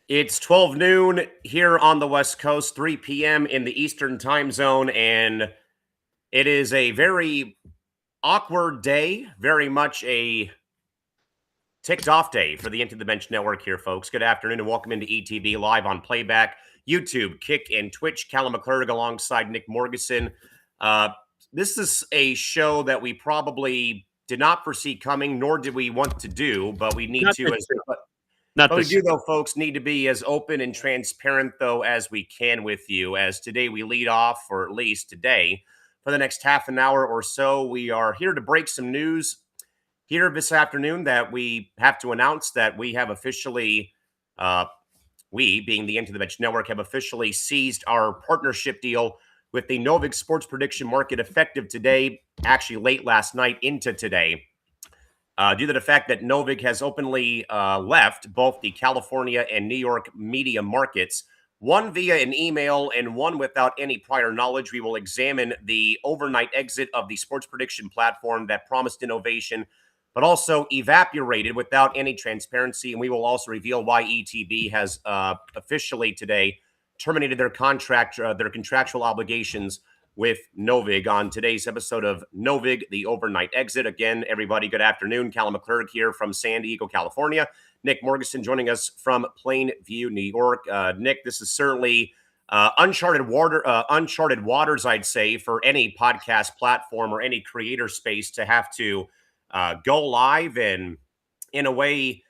It's 12 noon here on the West Coast, 3 p.m. in the Eastern time zone, and it is a very awkward day, very much a ticked off day for the Into the Bench Network here, folks. Good afternoon and welcome into ETB live on playback, YouTube, Kick, and Twitch. Callum McClurg alongside Nick Morgeson. Uh, this is a show that we probably did not foresee coming, nor did we want to do, but we need Not to this as soon. Not but we this do, soon. though, folks, need to be as open and transparent, though, as we can with you. As today we lead off, or at least today, for the next half an hour or so, we are here to break some news here this afternoon that we have to announce that we have officially, we, being the Into the Bench Network, have officially seized our partnership deal with the Novig Sports Prediction Market effective today, actually late last night into today. Due to the fact that Novig has openly left both the California and New York media markets, one via an email and one without any prior knowledge, we will examine the overnight exit of the sports prediction platform that promised innovation, but also evaporated without any transparency. And we will also reveal why ETB has officially today terminated their contract, their contractual obligations with Novig on today's episode of Novig, the overnight exit. Again, everybody, good afternoon. Callum McClurg here from San Diego, California. Nick Morgeson joining us from Plainview, New York. Nick, this is certainly uncharted waters, I'd say, for any podcast platform or any creator space to have to go live and, in a way,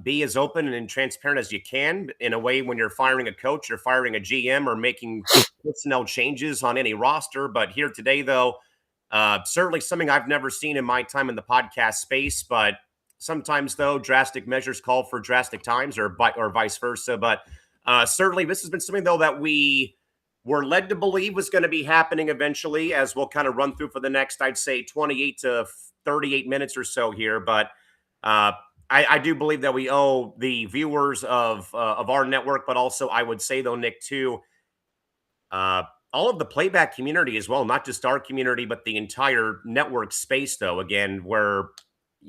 be as open and transparent as you can. In a way, when you're firing a coach, you're firing a GM, or making personnel changes on any roster. But here today, though, certainly something I've never seen in my time in the podcast space. But sometimes, though, drastic measures call for drastic times, or vice versa. But certainly, this has been something, though, that we were led to believe was going to be happening eventually, as we'll kind of run through for the next, I'd say, 28 to 38 minutes or so here. But I do believe that we owe the viewers of our network, but also I would say, though, Nick, too, all of the playback community as well, not just our community, but the entire network space, though, again, where,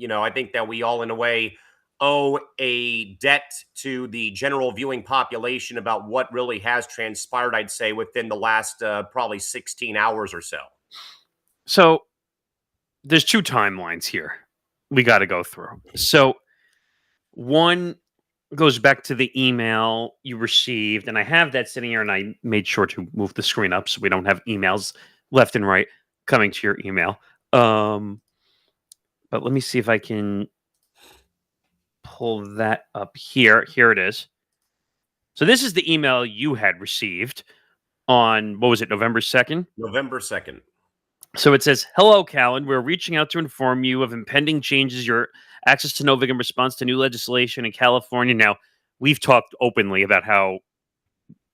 I think that we all, in a way, owe a debt to the general viewing population about what really has transpired, I'd say, within the last probably 16 hours or so. So there's two timelines here we got to go through. So one goes back to the email you received, and I have that sitting here, and I made sure to move the screen up so we don't have emails left and right coming to your email. But let me see if I can pull that up here. Here it is. So this is the email you had received on, what was it, November 2nd? November 2nd. So it says, "Hello, Callan. We're reaching out to inform you of impending changes your access to Novig in response to new legislation in California." Now, we've talked openly about how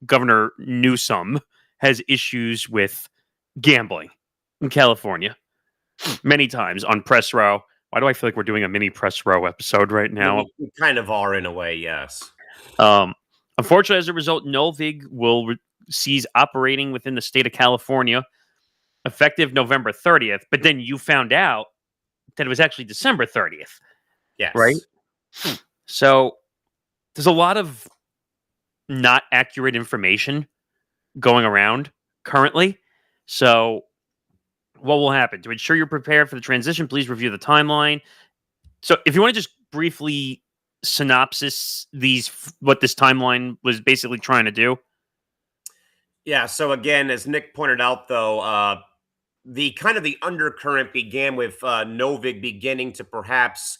Governor Newsom has issues with gambling in California many times on Press Row. Why do I feel like we're doing a mini Press Row episode right now? We kind of are, in a way, yes. Unfortunately, as a result, Novig will cease operating within the state of California effective November 30th. But then you found out that it was actually December 30th. Yes. Right? So there's a lot of not accurate information going around currently. So what will happen? To ensure you're prepared for the transition, please review the timeline. So if you want to just briefly synopsis what this timeline was basically trying to do. Yeah, so again, as Nick pointed out, though, the kind of the undercurrent began with Novig beginning to perhaps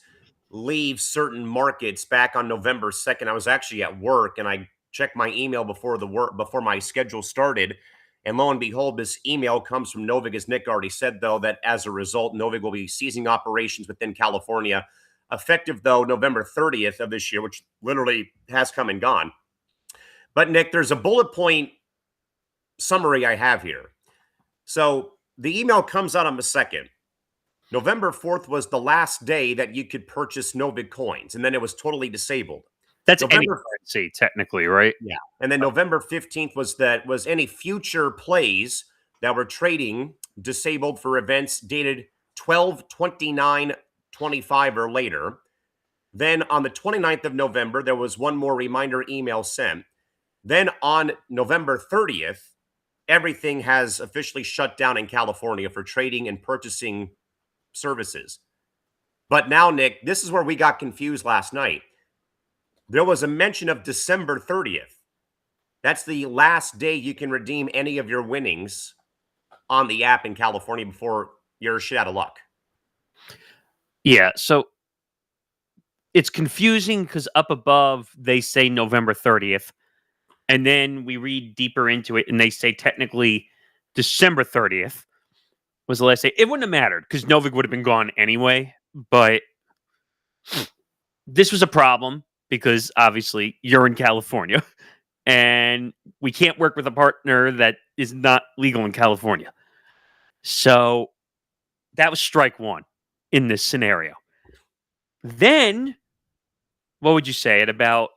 leave certain markets back on November 2nd. I was actually at work, and I checked my email before my schedule started. And lo and behold, this email comes from Novig, as Nick already said, though, that as a result, Novig will be ceasing operations within California, effective, though, November 30th of this year, which literally has come and gone. But, Nick, there's a bullet point summary I have here. So the email comes out on the 2nd. November 4th was the last day that you could purchase Novig coins, and then it was totally disabled. That's any currency, technically, right? Yeah. And then November 15th was any future plays that were trading disabled for events dated 12/29/25 or later. Then on the 29th of November, there was one more reminder email sent. Then on November 30th, everything has officially shut down in California for trading and purchasing services. But now, Nick, this is where we got confused last night. There was a mention of December 30th. That's the last day you can redeem any of your winnings on the app in California before you're shit out of luck. Yeah, so it's confusing because up above they say November 30th, and then we read deeper into it and they say technically December 30th was the last day. It wouldn't have mattered because Novig would have been gone anyway, but this was a problem because obviously you're in California and we can't work with a partner that is not legal in California. So that was strike one in this scenario. Then, what would you say, at about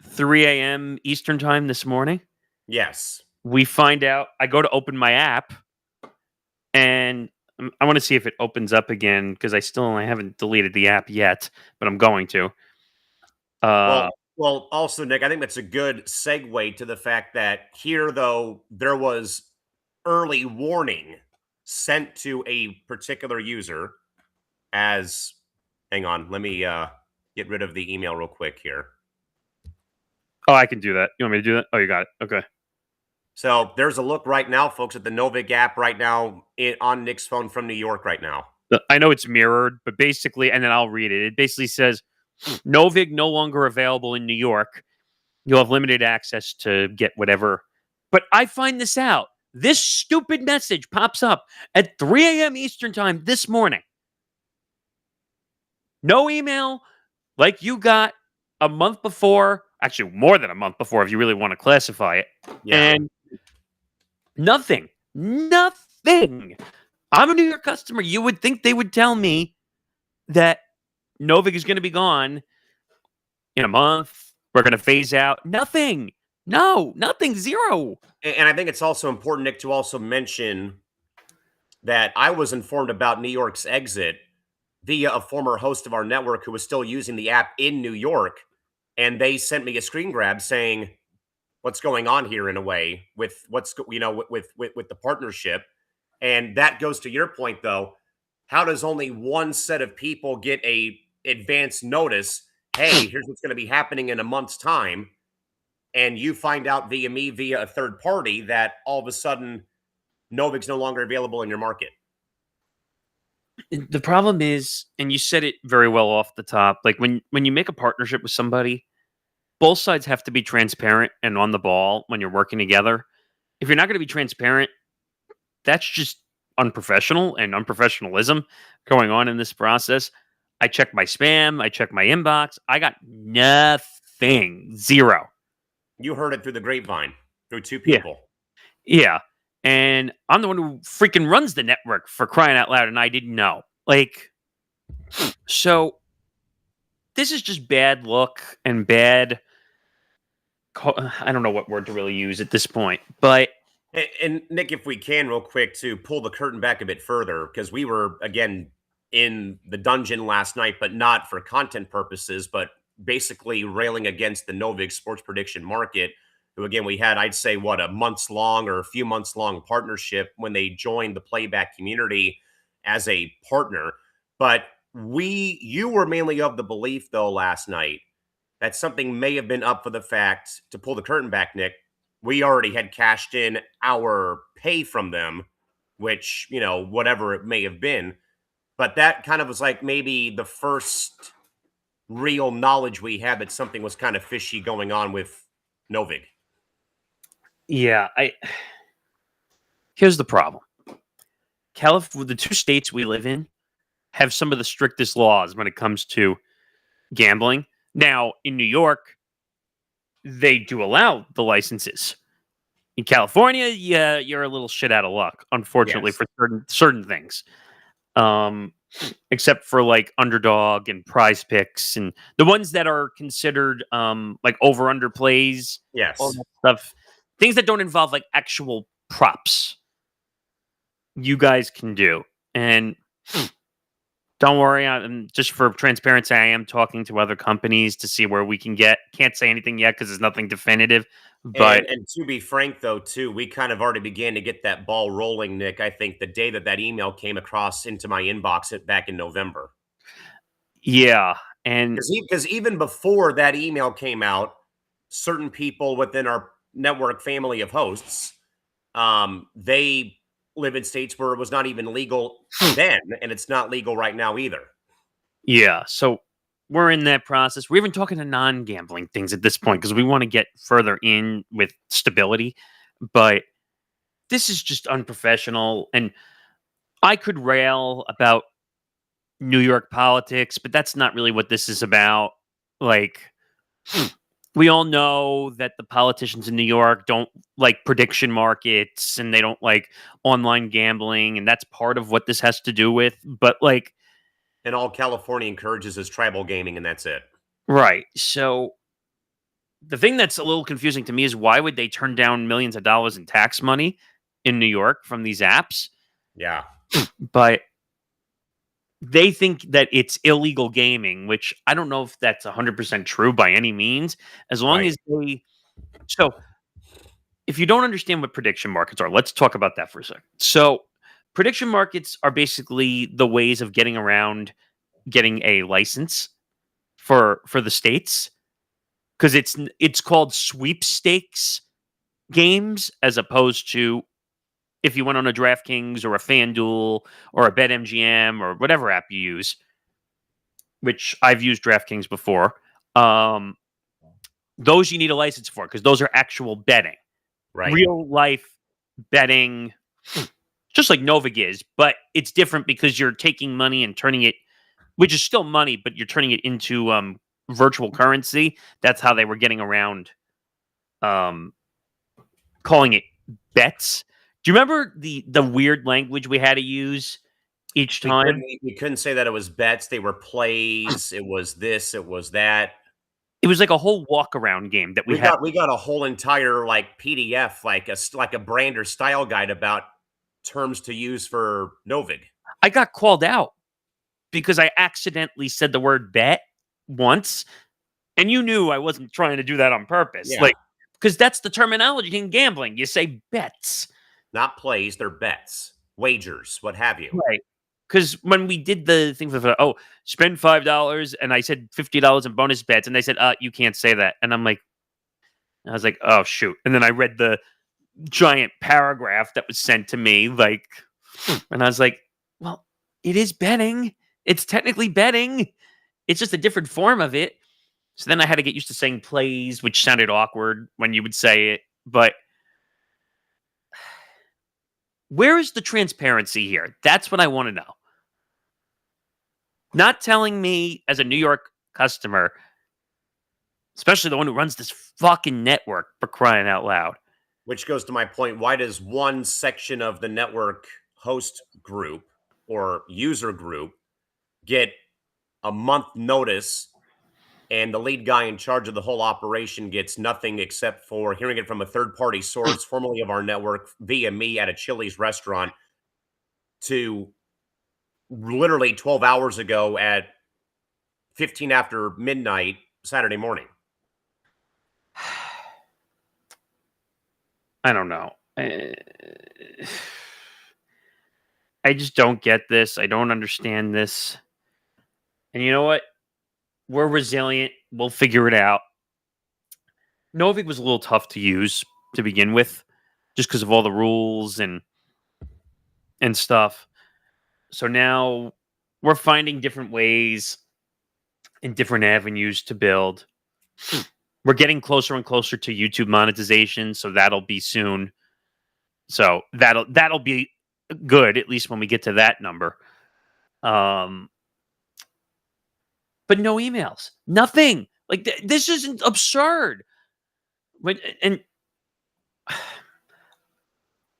3 a.m. Eastern time this morning? Yes. We find out, I go to open my app and I want to see if it opens up again because I haven't deleted the app yet, but I'm going to. Well, also, Nick, I think that's a good segue to the fact that here, though, there was early warning sent to a particular user as, hang on, let me get rid of the email real quick here. Oh, I can do that. You want me to do that? Oh, you got it. Okay. So there's a look right now, folks, at the Novig app right now on Nick's phone from New York right now. I know it's mirrored, but basically, and then I'll read it. It basically says Novig no longer available in New York. You'll have limited access to get whatever. But I find this out. This stupid message pops up at 3 a.m. Eastern time this morning. No email like you got a month before, actually more than a month before if you really want to classify it. Yeah. And nothing. Nothing. I'm a New York customer. You would think they would tell me that Novig is going to be gone in a month. We're going to phase out. Nothing. No, nothing. Zero. And I think it's also important, Nick, to also mention that I was informed about New York's exit via a former host of our network who was still using the app in New York. And they sent me a screen grab saying, what's going on here in a way with what's, with the partnership. And that goes to your point, though. How does only one set of people get a advance notice? Hey, here's what's going to be happening in a month's time. And you find out via me, via a third party, that all of a sudden Novig's no longer available in your market. The problem is, and you said it very well off the top, like when you make a partnership with somebody, both sides have to be transparent and on the ball when you're working together. If you're not going to be transparent, that's just unprofessional and unprofessionalism going on in this process. I check my spam, I check my inbox. I got nothing. Zero. You heard it through the grapevine, through two people. Yeah. And I'm the one who freaking runs the network, for crying out loud, and I didn't know. Like, so this is just bad luck and bad. I don't know what word to really use at this point, but. And Nick, if we can, real quick, to pull the curtain back a bit further, because we were, again, in the dungeon last night, but not for content purposes, but basically railing against the Novig sports prediction market, who, again, we had, I'd say, a months-long or a few months-long partnership when they joined the playback community as a partner. But you were mainly of the belief, though, last night, that something may have been up for the fact, to pull the curtain back, Nick, we already had cashed in our pay from them, which, whatever it may have been. But that kind of was like maybe the first real knowledge we had that something was kind of fishy going on with Novig. Yeah, here's the problem. The two states we live in have some of the strictest laws when it comes to gambling. Now, in New York, they do allow the licenses. In California, yeah, you're a little shit out of luck, unfortunately, Yes. for certain things. Except for like Underdog and Prize Picks and the ones that are considered like over-under plays. Yes. All that stuff. Things that don't involve like actual props. You guys can do. And Don't worry. Just for transparency, I am talking to other companies to see where we can get. Can't say anything yet because there's nothing definitive. But And to be frank, though, too, we kind of already began to get that ball rolling, Nick. I think the day that that email came across into my inbox back in November, yeah, and because even before that email came out, certain people within our network family of hosts, they live in states where it was not even legal then, and it's not legal right now either. yeah. So we're in that process. We're even talking to non-gambling things at this point because we want to get further in with stability. But this is just unprofessional, and I could rail about New York politics, but that's not really what this is about. Like, we all know that the politicians in New York don't like prediction markets and they don't like online gambling, and that's part of what this has to do with. But, like, And all California encourages is tribal gaming, and that's it. right. So, the thing that's a little confusing to me is why would they turn down millions of dollars in tax money in New York from these apps? Yeah, But they think that it's illegal gaming, which I don't know if that's 100% true by any means. As long right. as they so if you don't understand what prediction markets are, let's talk about that for a second. So, prediction markets are basically the ways of getting around getting a license for the states because it's called sweepstakes games as opposed to if you went on a DraftKings or a FanDuel or a BetMGM or whatever app you use, which I've used DraftKings before. Um, those you need a license for because those are actual betting, Right. real life betting, just like Novig is, but it's different because you're taking money and turning it, which is still money, but you're turning it into virtual currency. That's how they were getting around um, calling it bets. Do you remember the weird language we had to use each We couldn't time? we couldn't say that it was bets, they were plays, it was this, it was that. It was like a whole walk around game that we had. We got a whole entire, like, PDF, like a brand or style guide about terms to use for Novig. I got called out because I accidentally said the word bet once, and you knew I wasn't trying to do that on purpose. Yeah. Like, because that's the terminology in gambling. You say bets. Not plays, they're bets, wagers, what have you. Right. Because when we did the thing for, spend $5, and I said $50 in bonus bets, and they said, you can't say that. And I was like, oh, shoot. And then I read the giant paragraph that was sent to me, like, and I was like, well, it is betting. It's technically betting. It's just a different form of it. So then I had to get used to saying plays, which sounded awkward when you would say it. But where is the transparency here? That's what I want to know. Not telling me as a New York customer, especially the one who runs this fucking network, for crying out loud. Which goes to my point, why does one section of the network host group or user group get a month notice and the lead guy in charge of the whole operation gets nothing except for hearing it from a third party source, formerly of our network, via me at a Chili's restaurant, to literally 12 hours ago at 15 after midnight Saturday morning? I don't know. I just don't get this. I don't understand this. And you know what? We're resilient. We'll figure it out. Novig was a little tough to use to begin with, just because of all the rules and stuff. So now we're finding different ways and different avenues to build. We're getting closer and closer to YouTube monetization, so that'll be soon. So that'll be good, at least when we get to that number. But no emails, nothing. Like this isn't absurd. And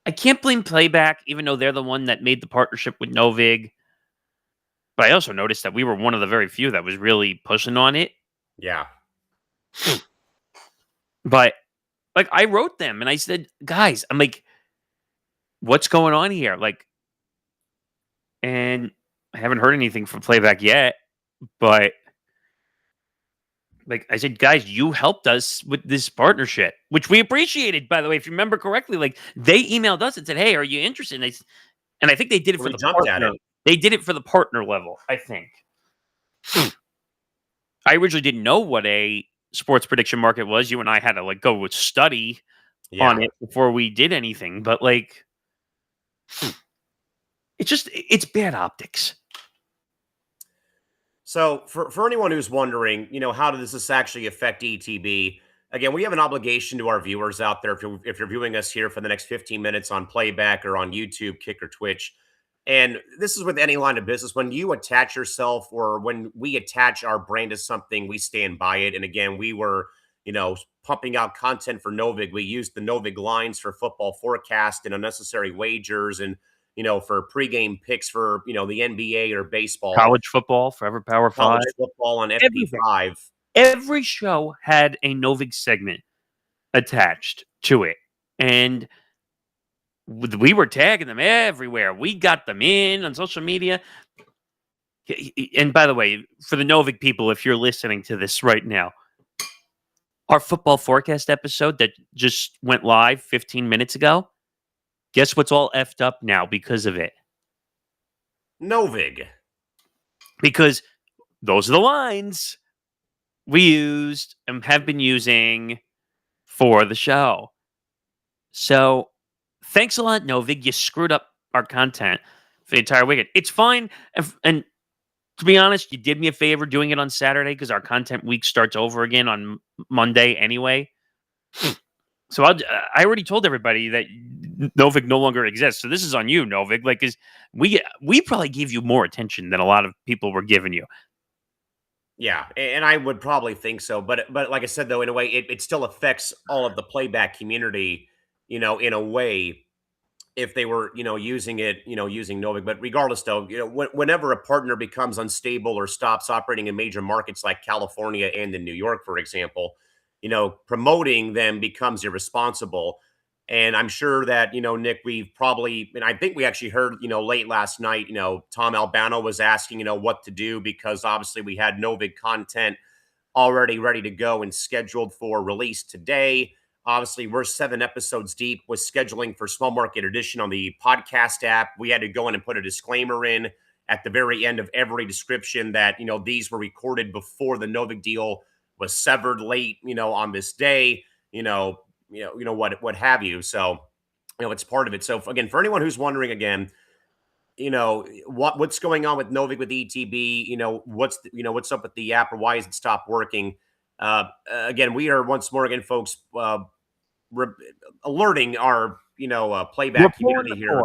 I can't blame Playback, even though they're the one that made the partnership with Novig. But I also noticed that we were one of the very few that was really pushing on it. Yeah. But like I wrote them and I said, guys, I'm like, what's going on here? Like, and I haven't heard anything from Playback yet, but like I said, guys, you helped us with this partnership, which we appreciated, by the way. If you remember correctly, like they emailed us and said, "Hey, are you interested?" And I think they did it for We the jumped at partner. it. They did it for the partner level, I think. I originally didn't know what a sports prediction market was. You and I had to like go with study Yeah. on it before we did anything. But like, it's bad optics. So for anyone who's wondering, how does this actually affect ETB? Again, we have an obligation to our viewers out there. If you're viewing us here for the next 15 minutes on playback or on YouTube, Kick or Twitch, and this is with any line of business. When you attach yourself or when we attach our brand to something, we stand by it. And again, we were, pumping out content for Novig. We used the Novig lines for football forecast and unnecessary wagers and for pregame picks for, the NBA or baseball, College football, Forever Power Five, college football on everything. FP5. Every show had a Novig segment attached to it, and we were tagging them everywhere. We got them in on social media. And by the way, for the Novig people, if you're listening to this right now, our football forecast episode that just went live 15 minutes ago, guess what's all effed up now because of it? Novig. Because those are the lines we used and have been using for the show. So thanks a lot, Novig. You screwed up our content for the entire weekend. It's fine. And to be honest, you did me a favor doing it on Saturday because our content week starts over again on Monday anyway. So I already told everybody that Novig no longer exists. So this is on you, Novig. Like, cause we probably gave you more attention than a lot of people were giving you. Yeah, and I would probably think so. But like I said, though, in a way, it still affects all of the playback community, in a way, if they were, using it, using Novig. But regardless, though, whenever a partner becomes unstable or stops operating in major markets like California and in New York, for example, promoting them becomes irresponsible. And I'm sure that, Nick, we've probably, and I think we actually heard, late last night, Tom Albano was asking, what to do because obviously we had Novig content already ready to go and scheduled for release today. Obviously, we're 7 episodes deep with scheduling for Small Market Edition on the podcast app. We had to go in and put a disclaimer in at the very end of every description that, these were recorded before the Novig deal was severed late, on this day, what have you. So, it's part of it. So again, for anyone who's wondering again, what's going on with Novig with ETB, what's up with the app or why has it stopped working? Again, we are once more again, folks, alerting our playback community here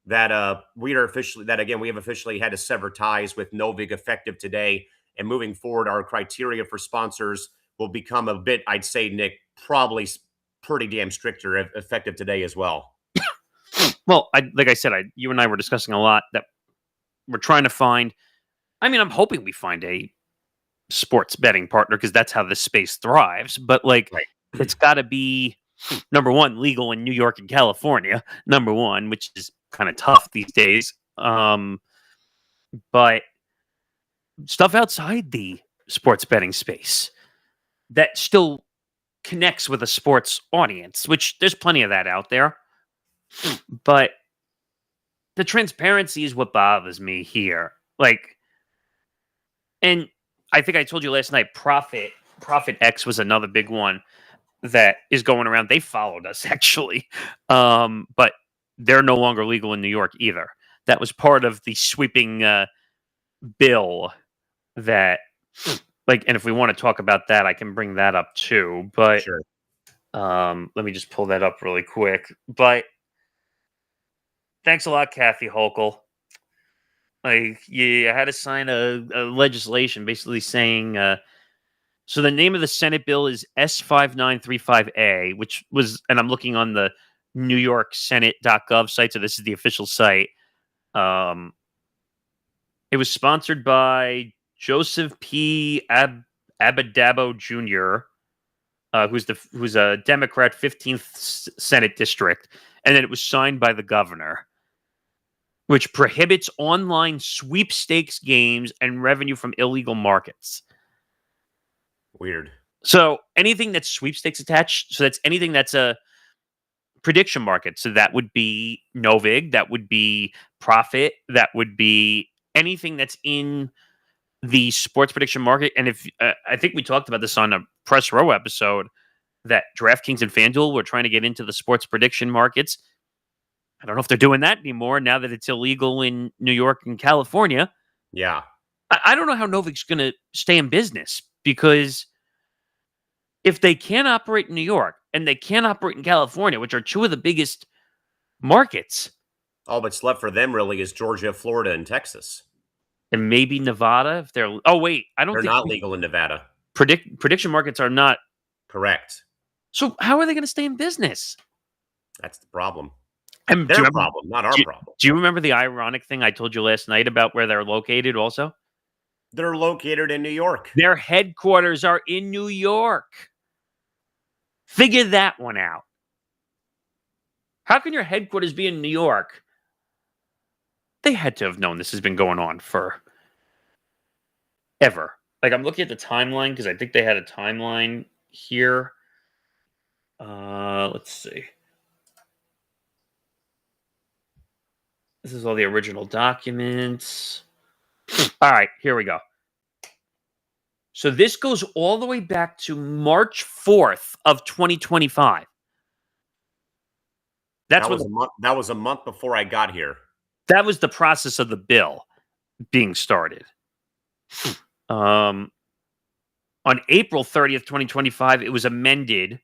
that we are officially that again we have officially had to sever ties with Novig effective today, and moving forward, our criteria for sponsors will become a bit, I'd say, Nick, probably pretty damn stricter effective today as well. Well, like I said, you and I were discussing a lot that we're trying to find. I mean, I'm hoping we find a sports betting partner because that's how this space thrives. But like, Right. It's got to be number one legal in New York and California. Number one, which is kind of tough these days. But stuff outside the sports betting space that still connects with a sports audience, which there's plenty of that out there. But the transparency is what bothers me here. Like, and I think I told you last night, Profit X was another big one that is going around. They followed us actually, but they're no longer legal in New York either. That was part of the sweeping bill that, like, and if we want to talk about that, I can bring that up too. But Sure. let me just pull that up really quick. But thanks a lot, Kathy Hochul. Like, you had to sign a legislation basically saying, so the name of the Senate bill is S5935A, which was, and I'm looking on the New York Senate.gov site, so this is the official site. It was sponsored by Joseph P. Abadabo Jr., who's a Democrat, 15th Senate district, and then it was signed by the governor. which prohibits online sweepstakes games and revenue from illegal markets. Weird. So anything that's sweepstakes attached, so that's anything that's a prediction market. So that would be Novig, that would be Profit, that would be anything that's in the sports prediction market. And if I think we talked about this on a Press Row episode, that DraftKings and FanDuel were trying to get into the sports prediction markets. I don't know if they're doing that anymore now that it's illegal in New York and California. Yeah. I don't know how Novig's going to stay in business, because if they can't operate in New York and they can't operate in California, which are two of the biggest markets, All that's left for them really is Georgia, Florida, and Texas. and maybe Nevada, if they're wait, I don't They're think not legal in Nevada. prediction markets are not. Correct. So how are they going to stay in business? That's the problem. And Their problem, not our problem. Do you remember the ironic thing I told you last night about where they're located also? They're located in New York. Their headquarters are in New York. Figure that one out. How can your headquarters be in New York? They had to have known this has been going on for ever. Like, I'm looking at the timeline because I think they had a timeline here. Let's see. This is all the original documents. All right, here we go. So this goes all the way back to March 4th of 2025. That was a month before I got here. That was the process of the bill being started. On April 30th, 2025, it was amended,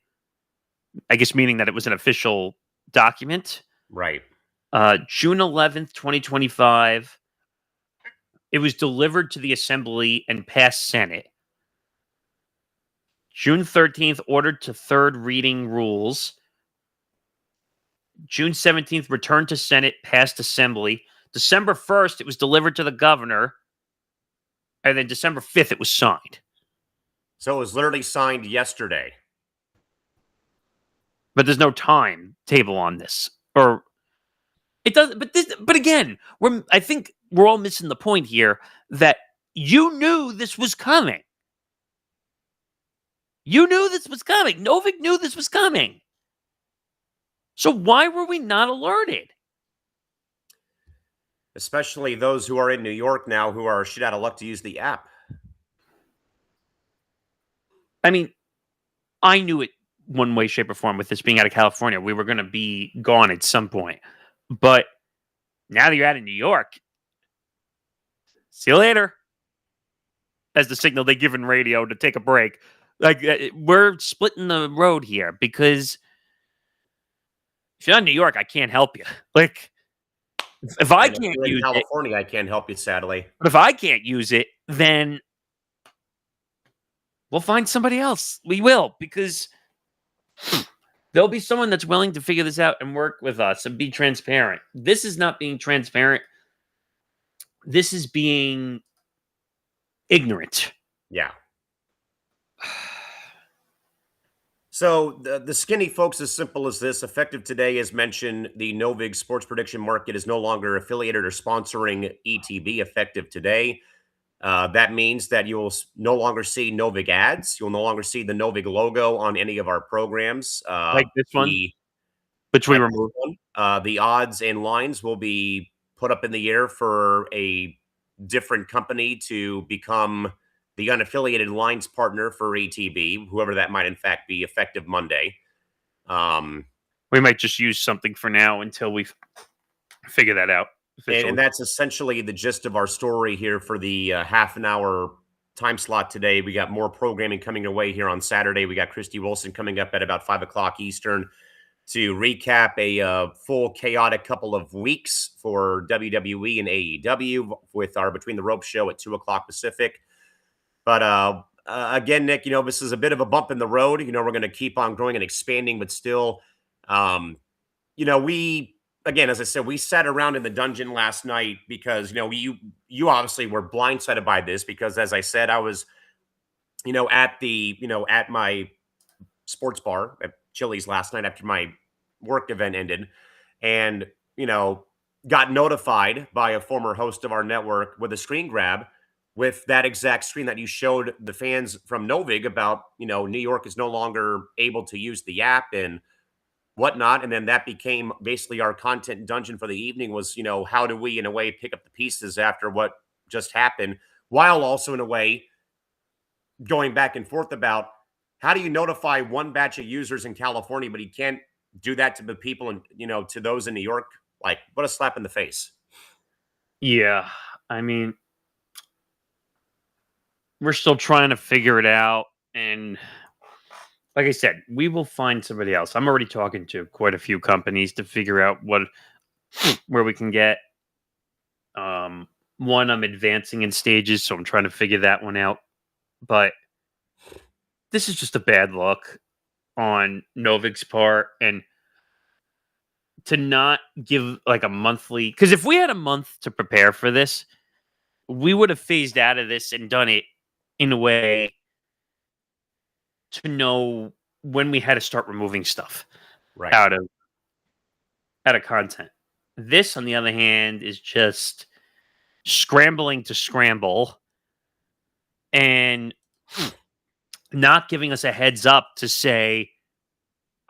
I guess meaning that it was an official document. Right. June 11th, 2025, it was delivered to the Assembly and passed Senate. June 13th, ordered to third reading rules. June 17th, returned to Senate, passed Assembly. December 1st, it was delivered to the governor. And then December 5th, it was signed. So it was literally signed yesterday. But there's no timetable on this. Or it does, but again, I think we're all missing the point here that you knew this was coming. You knew this was coming. Novig knew this was coming. So why were we not alerted? Especially those who are in New York now who are shit out of luck to use the app. I mean, I knew it one way, shape, or form with this being out of California. We were going to be gone at some point. But now that you're out of New York, see you later. As the signal they give in radio to take a break. Like, we're splitting the road here because if you're in New York, I can't help you. Like, if I can't use California, I can't help you, sadly. But if I can't use it, then we'll find somebody else. We will, because there'll be someone that's willing to figure this out and work with us and be transparent. This is not being transparent. This is being ignorant. Yeah. So the skinny folks, as simple as this, effective today, as mentioned, the Novig sports prediction market is no longer affiliated or sponsoring ETB effective today. That means that you'll no longer see Novig ads. You'll no longer see the Novig logo on any of our programs. Like this one, which we removed. The odds and lines will be put up in the air for a different company to become the unaffiliated lines partner for ETB, whoever that might in fact be, effective Monday. We might just use something for now until we figure that out. And that's essentially the gist of our story here for the half an hour time slot today. We got more programming coming away here on Saturday. We got Christy Wilson coming up at about 5 o'clock Eastern to recap a full chaotic couple of weeks for WWE and AEW with our Between the Ropes show at 2 o'clock Pacific. But again, Nick, this is a bit of a bump in the road. We're going to keep on growing and expanding, but still, again, as I said, we sat around in the dungeon last night because, you obviously were blindsided by this because, as I said, I was, at my sports bar at Chili's last night after my work event ended. And, got notified by a former host of our network with a screen grab with that exact screen that you showed the fans from Novig about, New York is no longer able to use the app and whatnot. And then that became basically our content dungeon for the evening was, how do we, in a way, pick up the pieces after what just happened, while also, in a way, going back and forth about how do you notify one batch of users in California, but you can't do that to the people and, to those in New York? Like, what a slap in the face. Yeah, I mean, we're still trying to figure it out, and like I said, we will find somebody else. I'm already talking to quite a few companies to figure out where we can get. Um, One, I'm advancing in stages, so I'm trying to figure that one out. But this is just a bad look on Novig's part, and to not give like a monthly. Because if we had a month to prepare for this, we would have phased out of this and done it in a way to know when we had to start removing stuff Right. out of content. This, on the other hand, is just scrambling to scramble and not giving us a heads up to say,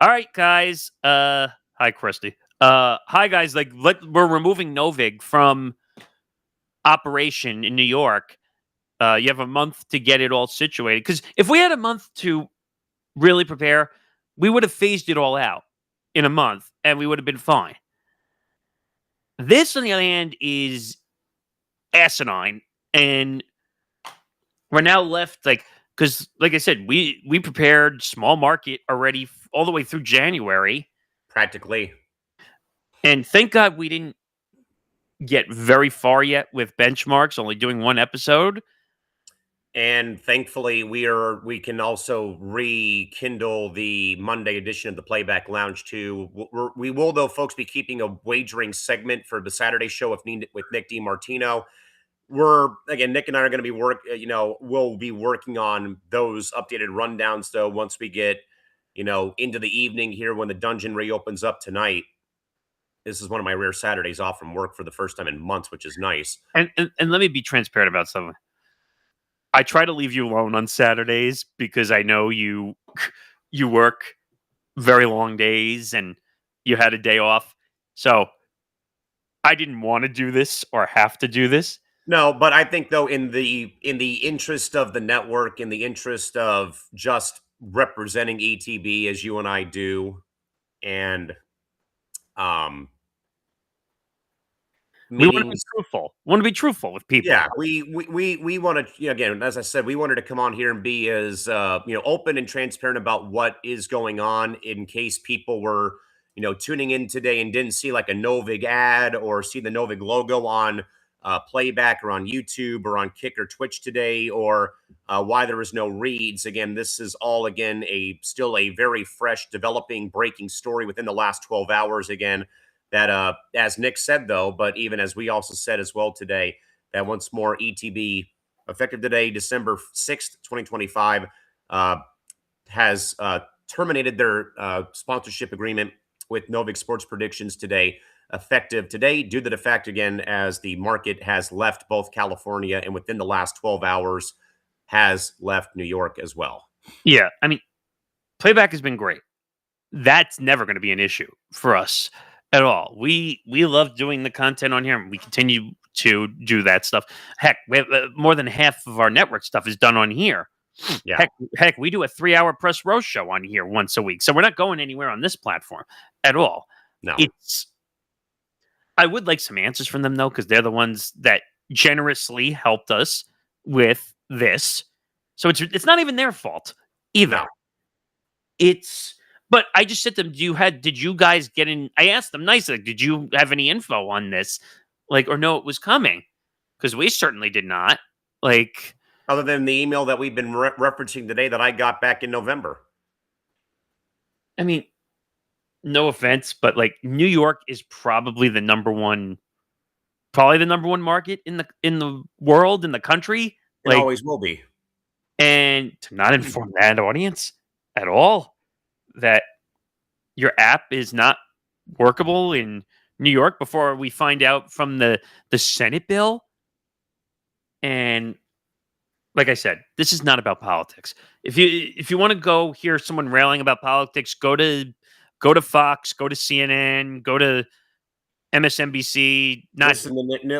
all right, guys, hi Christy. Hi guys, like we're removing Novig from operation in New York. You have a month to get it all situated. Because if we had a month to really prepare, we would have phased it all out in a month and we would have been fine. This, on the other hand, is asinine, and we're now left because, like I said, we prepared small market already all the way through January, Practically. and thank God we didn't get very far yet with benchmarks, only doing one episode. And thankfully, we can also rekindle the Monday edition of the Playback Lounge too. We will, though, folks, be keeping a wagering segment for the Saturday show with Nick DiMartino. Nick and I are going to be we'll be working on those updated rundowns though once we get into the evening here when the dungeon reopens up tonight. This is one of my rare Saturdays off from work for the first time in months, which is nice. And let me be transparent about something. I try to leave you alone on Saturdays because I know you work very long days and you had a day off. So I didn't want to do this or have to do this. No, but I think though in the interest of the network, in the interest of just representing ETB as you and I do, and um We want to be meetings. truthful. We want to be truthful with people. Yeah, we want to, again, as I said, we wanted to come on here and be as open and transparent about what is going on in case people were tuning in today and didn't see like a Novig ad or see the Novig logo on playback or on YouTube or on Kick or Twitch today, or why there was no reads. Again, this is all still a very fresh, developing, breaking story within the last 12 hours. Again, that as Nick said though, but even as we also said as well today, that once more ETB effective today, December 6th, 2025, has terminated their sponsorship agreement with Novig Sports Predictions today, effective today, due to the fact, again, as the market has left both California and within the last 12 hours has left New York as well. Yeah, I mean, playback has been great. That's never going to be an issue for us at all. We love doing the content on here, and we continue to do that stuff. Heck, we have, more than half of our network stuff is done on here. Yeah. Heck, we do a 3-hour press row show on here once a week, so we're not going anywhere on this platform at all. No. I would like some answers from them though, because they're the ones that generously helped us with this. So it's not even their fault either. No. But I just said to them, did you guys get in? I asked them nicely, did you have any info on this? Or no, it was coming? Because we certainly did not. Other than the email that we've been referencing today that I got back in November. I mean, no offense, but New York is probably the number one market in the world, in the country. It always will be. And to not inform that audience at all that your app is not workable in New York before we find out from the Senate bill. And like I said, this is not about politics. If you want to go hear someone railing about politics, go to Fox, go to CNN, go to MSNBC. Not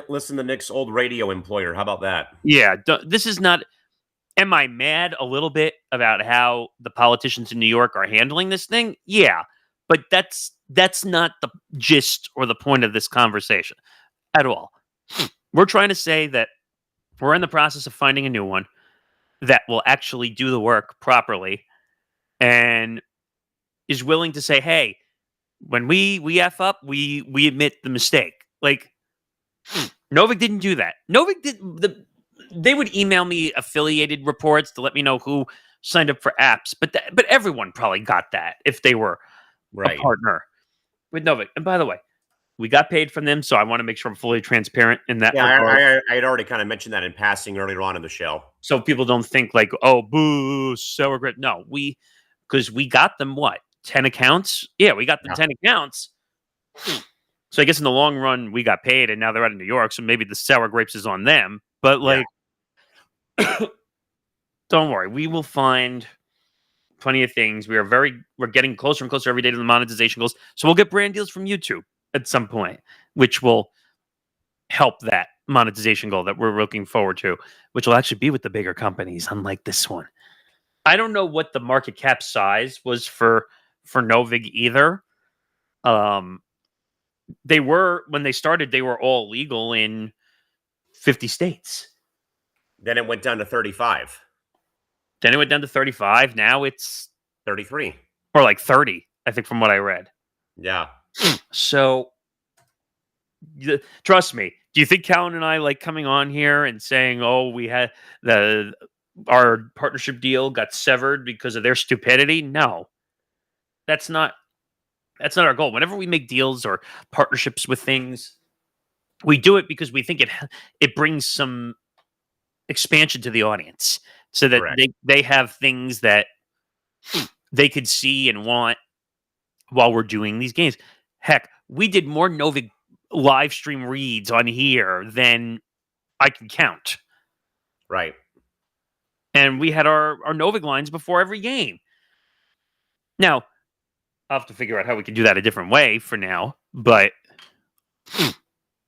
Listen to Nick's old radio employer. How about that? yeah. This is not. Am I mad a little bit about how the politicians in New York are handling this thing? Yeah, but that's not the gist or the point of this conversation at all. We're trying to say that we're in the process of finding a new one that will actually do the work properly and is willing to say, "Hey, when we f up, we admit the mistake." Like Novig didn't do that. Novig did they would email me affiliated reports to let me know who signed up for apps, but everyone probably got that if they were a Right. partner with Novig. And by the way, we got paid from them, so I want to make sure I'm fully transparent in that Yeah, regard. I had already kind of mentioned that in passing earlier on in the show. So people don't think like, oh, boo, sour grit. No, because we got them what 10 accounts. Yeah, we got them Yeah. 10 accounts. So I guess in the long run, we got paid, and now they're out of New York, so maybe the sour grapes is on them. But Yeah. like, don't worry, we will find plenty of things. We're getting closer and closer every day to the monetization goals. So we'll get brand deals from YouTube at some point, which will help that monetization goal that we're looking forward to, which will actually be with the bigger companies, unlike this one. I don't know what the market cap size was for Novig either. They were when they started, they were all legal in 50 states. Then it went down to 35, Then it went down to 35. Now it's 33. or like 30, I think, from what I read. Yeah. So trust me. Do you think Callan and I like coming on here and saying, "Oh, we had our partnership deal got severed because of their stupidity"? No, that's not our goal. Whenever we make deals or partnerships with things, we do it because we think it brings some expansion to the audience, so that Correct. they have things that they could see and want while we're doing these games. Heck, we did more Novig live stream reads on here than I can count. Right. And we had our Novig lines before every game. Now, I'll have to figure out how we can do that a different way for now, but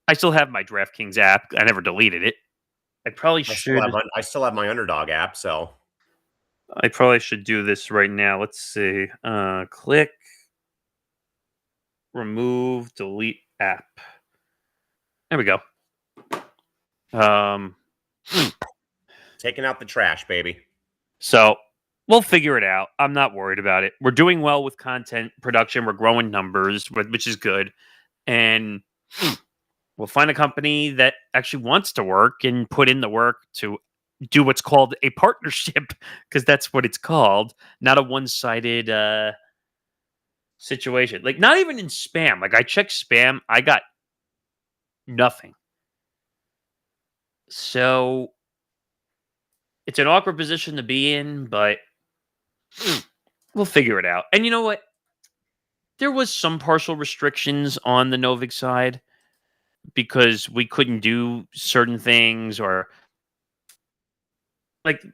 I still have my DraftKings app. I never deleted it. I probably should. I still have my Underdog app, so I probably should do this right now. Let's see. Click, remove, delete app. There we go. taking out the trash, baby. So we'll figure it out. I'm not worried about it. We're doing well with content production. We're growing numbers, which is good. And we'll find a company that actually wants to work and put in the work to do what's called a partnership, because that's what it's called, not a one-sided situation. Like, not even in spam. Like, I checked spam, I got nothing. So it's an awkward position to be in, but we'll figure it out. And you know what? There was some partial restrictions on the Novig side because we couldn't do certain things, or like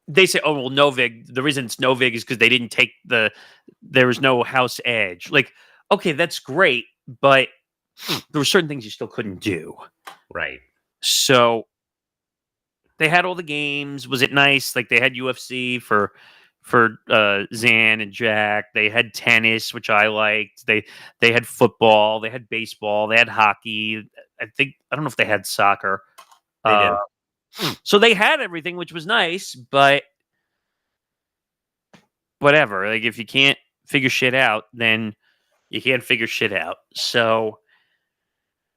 they say, oh, well, Novig, the reason it's Novig is because they didn't take there was no house edge. Like, okay, that's great, but there were certain things you still couldn't do. Right. So they had all the games. Was it nice? Like, they had UFC for Zan and Jack. They had tennis, which I liked. They had football. They had baseball. They had hockey. I don't know if they had soccer. They did. So they had everything, which was nice, but whatever. Like, if you can't figure shit out, then you can't figure shit out. So,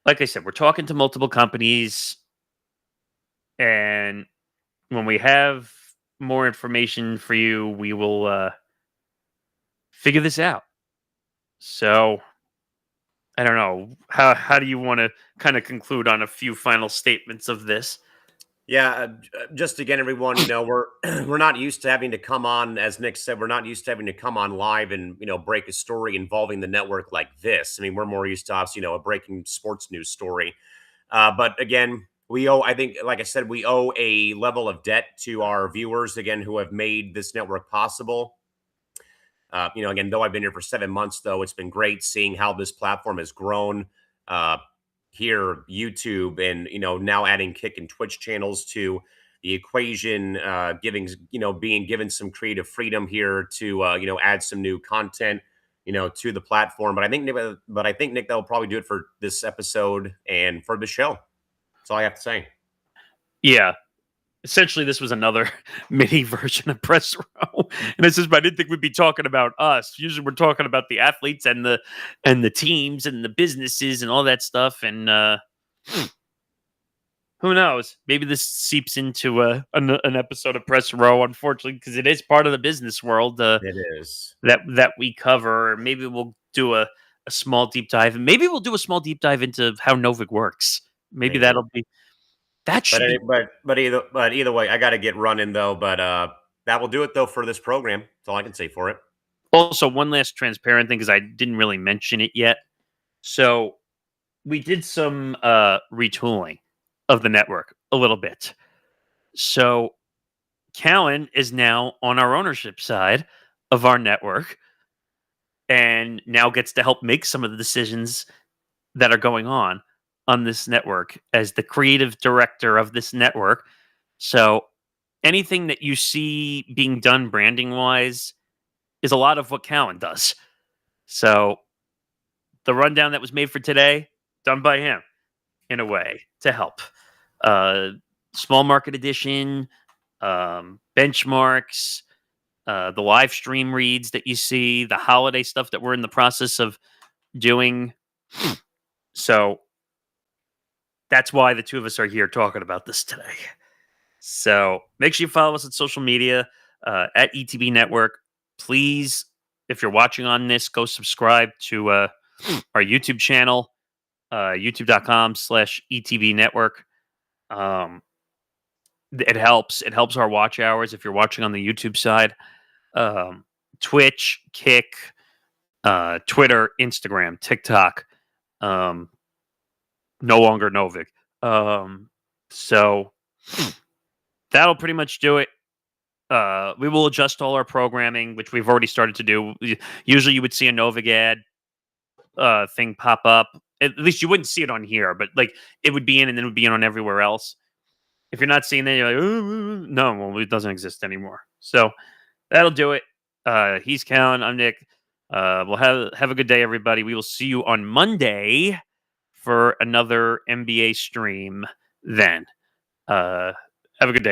like I said, we're talking to multiple companies, and when we have more information for you, we will figure this out. So, I don't know. How do you want to kind of conclude on a few final statements of this? Yeah, just again, everyone, we're we're not used to having to come on, as Nick said, we're not used to having to come on live and break a story involving the network like this. I mean, we're more used to, obviously, a breaking sports news story. But again, we owe, I think, like I said, we owe a level of debt to our viewers again who have made this network possible. Again, though I've been here for 7 months, though, it's been great seeing how this platform has grown. Uh, Here, YouTube, and now adding Kick and Twitch channels to the equation, giving being given some creative freedom here to add some new content to the platform. But I think Nick, that'll probably do it for this episode and for the show. That's all I have to say. Yeah, essentially, this was another mini version of Press Row, and this is. I didn't think we'd be talking about us. Usually, we're talking about the athletes and the teams and the businesses and all that stuff. And who knows? Maybe this seeps into an episode of Press Row. Unfortunately, because it is part of the business world It is. that we cover. Maybe we'll do a small deep dive, and maybe we'll do a small deep dive into how Novig works. Maybe Maybe. that But should be. either way, I got to get running though. But that will do it though for this program. That's all I can say for it. Also, one last transparent thing because I didn't really mention it yet. So we did some retooling of the network a little bit. So Callan is now on our ownership side of our network and now gets to help make some of the decisions that are going on this network as the creative director of this network. So anything that you see being done branding wise is a lot of what Callan does. So the rundown that was made for today, done by him in a way to help. Small market edition, benchmarks, the live stream reads that you see, the holiday stuff that we're in the process of doing. So that's why the two of us are here talking about this today. So make sure you follow us on social media at ETB Network. Please, if you're watching on this, go subscribe to our YouTube channel, youtube.com/ETB Network. It helps. It helps our watch hours if you're watching on the YouTube side. Twitch, Kick, Twitter, Instagram, TikTok. No longer Novig. So that'll pretty much do it. We will adjust all our programming, which we've already started to do. Usually, you would see a Novig ad thing pop up. At least you wouldn't see it on here, but like it would be in, and then it would be in on everywhere else. If you're not seeing that, you're like, "Ooh, no, well, it doesn't exist anymore." So that'll do it. He's Callan. I'm Nick. We'll have a good day, everybody. We will see you on Monday for another NBA stream. Then, have a good day.